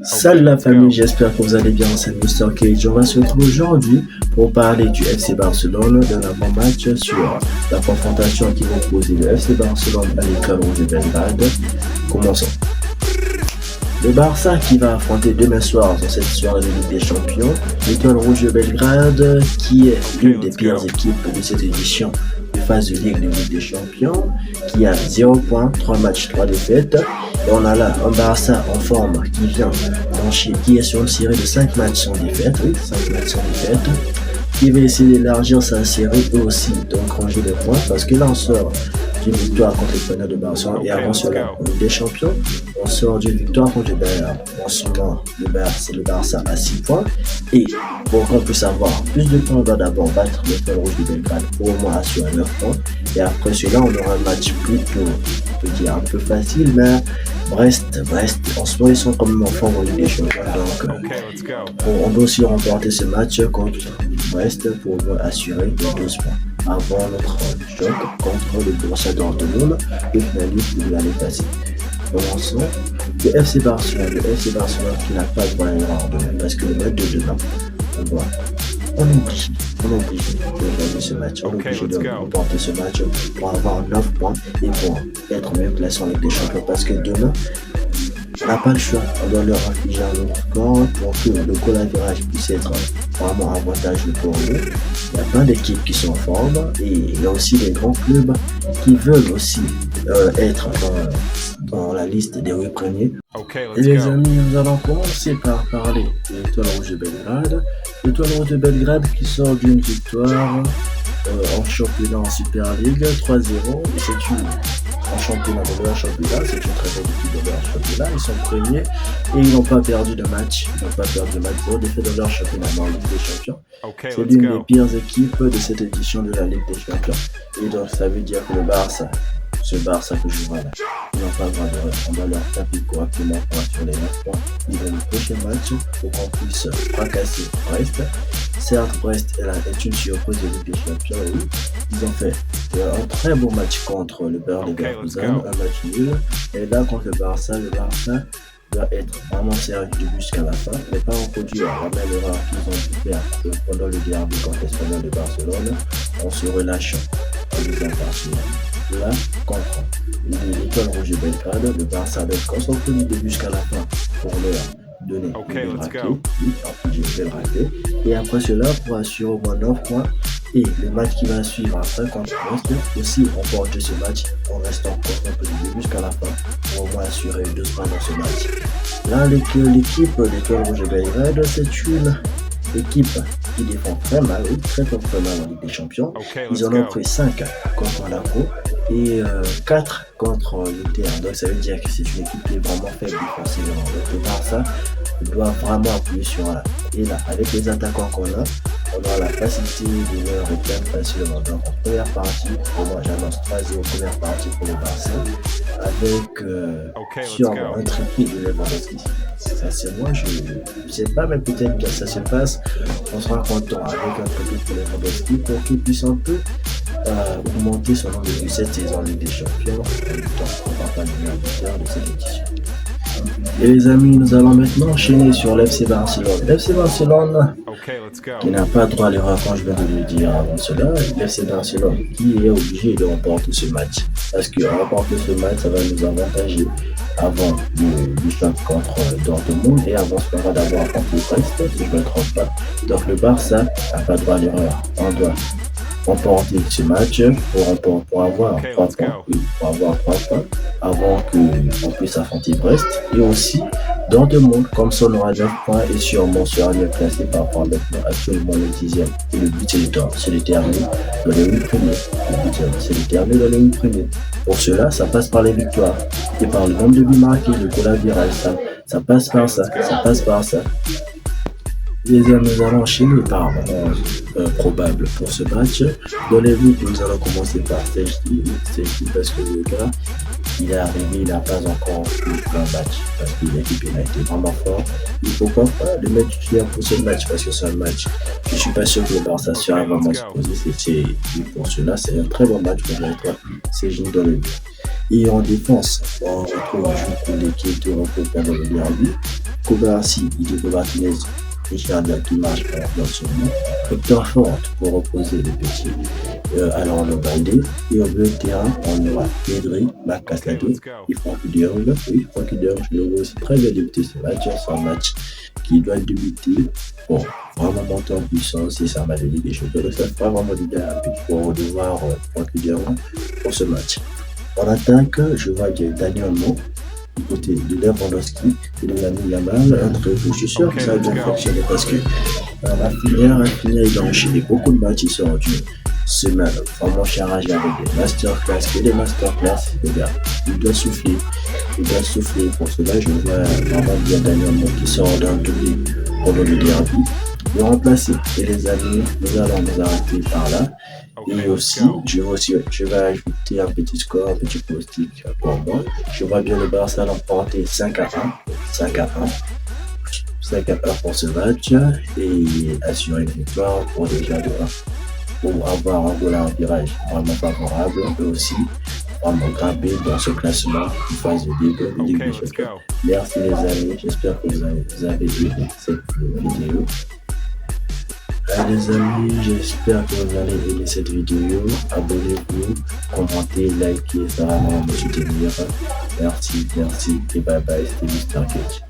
Salut la famille, j'espère que vous allez bien, c'est Mr. Cage. On va se retrouver aujourd'hui pour parler du FC Barcelone d'un avant-match sur la confrontation qui va opposer le FC Barcelone à l'Étoile Rouge de Belgrade. Commençons. Le Barça qui va affronter demain soir dans cette soirée de Ligue des Champions, l'Étoile Rouge de Belgrade qui est l'une des pires équipes de cette édition de phase de Ligue des Champions, qui a 0 points, 3 matchs, 3 défaites. Et on a là un Barça en forme qui est sur une série de 5 matchs sans défaite, oui, 5 matchs sans défaite, qui va essayer d'élargir sa série et aussi d'engranger des points, parce que là on sort d'une victoire contre l'Espagnol de Barcelone et avant cela, en Ligue des Champions, on sort d'une victoire contre le Bayern. En ce moment, c'est le Barça à 6 points. Et pour qu'on puisse avoir plus de points, on doit d'abord battre l'Étoile Rouge de Belgrade pour au moins assurer 9 points. Et après cela, on aura un match plutôt, on peut dire un peu facile, mais Brest, en ce moment, ils sont quand même en forme en Ligue des Champions. Donc, on doit aussi remporter ce match contre Brest pour assurer les 12 points avant notre choc contre le Borussia Dortmund, le finaliste de l'année passée. Commençons. Le FC Barcelone qui n'a pas de droit à l'erreur demain, parce que le match de demain, on est obligé de gagner ce match, on est obligé de remporter ce match pour avoir 9 points et pour être mieux classé en Ligue des Champions, parce que demain, on n'a pas le choix, on doit leur infliger un autre score pour que le goal average puisse être vraiment avantageux pour nous. Il y a plein d'équipes qui sont en forme et il y a aussi des grands clubs qui veulent aussi être dans la liste des 8 premiers. Et les amis, nous allons commencer par parler de l'Étoile Rouge de Belgrade. L'Étoile Rouge de Belgrade qui sort d'une victoire en championnat en Super League 3-0. C'est en championnat de leur championnat, c'est une très belle équipe de leur championnat. Ils sont premiers et ils n'ont pas perdu de match. Ils n'ont pas perdu de match, ils ont défait dans leur championnat dans la Ligue des Champions. C'est l'une des pires équipes de cette édition de la Ligue des Champions. Et donc ça veut dire que le Barça, ce Barça que je vois là, ils n'ont pas le droit de on va leur taper correctement pour assurer les 9 points. Ils vont le prochain match pour qu'on puisse fracasser Brest. Certes, Brest est une surprise de Ligue des Champions, oui. Ils ont fait un très bon match contre le Bayer Leverkusen, un match nul. Et là, contre le Barça doit être vraiment sérieux jusqu'à la fin, mais pas reproduire la même erreur qu'ils ont pu faire pendant le derby contre l'Espagnol de Barcelone, en se relâchant en disant Barcelone. Là, contre l'Étoile Rouge de Belgrade, le Barça va être concentré du début jusqu'à la fin pour leur donner le braquet, et après cela pour assurer au moins 9 points. Et le match qui va suivre après contre Brest aussi remporter ce match en restant concentré du début jusqu'à la fin pour au moins assurer 2 points dans ce match. Là, l'équipe de l'Étoile Rouge de Belgrade, c'est une équipe qui défend très mal, très mal en Ligue des Champions. Ils en ont pris 5 contre Monaco et 4 contre l'Inter. Donc ça veut dire que c'est une équipe qui est vraiment faible défensivement. Donc le Barça doit vraiment appuyer sur là. Et là, avec les attaquants qu'on a, on aura la facilité de leur reprendre facilement. Donc en première partie, pour moi j'annonce 3-0 première partie pour le Barça, avec sûrement un triplé de Lewandowski. Ça c'est moi, je ne sais pas, mais peut-être que ça se passe. On sera content avec un triplé pour Lewandowski pour qu'il puisse un peu augmenter son nombre de cette saison en Ligue des Champions. En même temps, on ne va pas donner un buteur de cette édition. Et les amis, nous allons maintenant enchaîner sur l'FC Barcelone. L'FC Barcelone qui n'a pas droit à l'erreur quand je viens de le dire avant cela. L'FC Barcelone qui est obligé de remporter ce match. Parce que remporter ce match, ça va nous avantager avant le choc contre Dortmund et avant ce qu'on va d'abord contre Brest, si je ne me trompe pas. Donc le Barça n'a pas droit à l'erreur. On doit remporter ce match pour avoir 3 points avant qu'on puisse affronter Brest et aussi Dortmund, comme ça on aura 9 points et sûrement sera mieux classé par rapport à maintenant actuellement le 10e. Et le but c'est de terminer dans les 8 premiers. Le but c'est de terminer dans les 8 premiers. Pour cela, ça passe par les victoires et par le nombre de buts marqués, le goal average, ça passe par ça. Les amis, nous allons enchaîner par probable pour ce match. Dans les buts, nous allons commencer par Sejdi parce que le gars, il est arrivé, il n'a pas encore eu un match parce que l'équipe a été vraiment fort. Il faut pas le mettre titulaire pour ce match parce que c'est un match. Je suis pas sûr que le Barça sera vraiment supposé. Pour cela, c'est un très bon match pour mettre Sejdi dans le but. Et en défense, on retrouve l'équipe de repos pendant le derby Kobayashi, Hideo Martinez, Richard qui marche dans son nom, Hector Ford pour opposer les petits, alors le Valdez. Et au milieu de terrain, on aura Pedri, Marc Castaldo et Frankie de Jong. Oui, Frankie de Jong, je le vois aussi très bien débuter ce match. C'est un match qui doit débuter pour vraiment monter en puissance et ça m'a dit des choses. Donc, ça pas vraiment d'idée rapide pour devoir Frankie de Jong pour ce match. En attaque, je vois qu'il y a Daniel Mo du côté de Lewandowski et de Lamine Yamal. Je suis sûr que ça va bien fonctionner parce que Rafinha, il a enchaîné beaucoup de matchs. Il sort d'une semaine vraiment chargée avec des masterclass. Et des masterclass, les gars, il doit souffler. Il doit souffler. Pour cela, je vois vraiment bien Daniel Mo qui sort d'un doublé pendant le derby. Le remplacer. Et les amis, nous allons nous arrêter par là. Et aussi, je vais ajouter un petit score, un petit pronostic pour moi. Je vois bien le Barça l'emporter 5-1 pour ce match et assurer une victoire pour déjà pour avoir un goal à un virage vraiment favorable et aussi vraiment grimper dans ce classement en phase de Ligue des Champions. Merci les amis, j'espère que vous avez aimé cette vidéo. Les amis, j'espère que vous allez aimer cette vidéo. Abonnez-vous, commentez, likez, ça va vraiment me soutenir. Merci et bye bye, c'était Mr. Cage.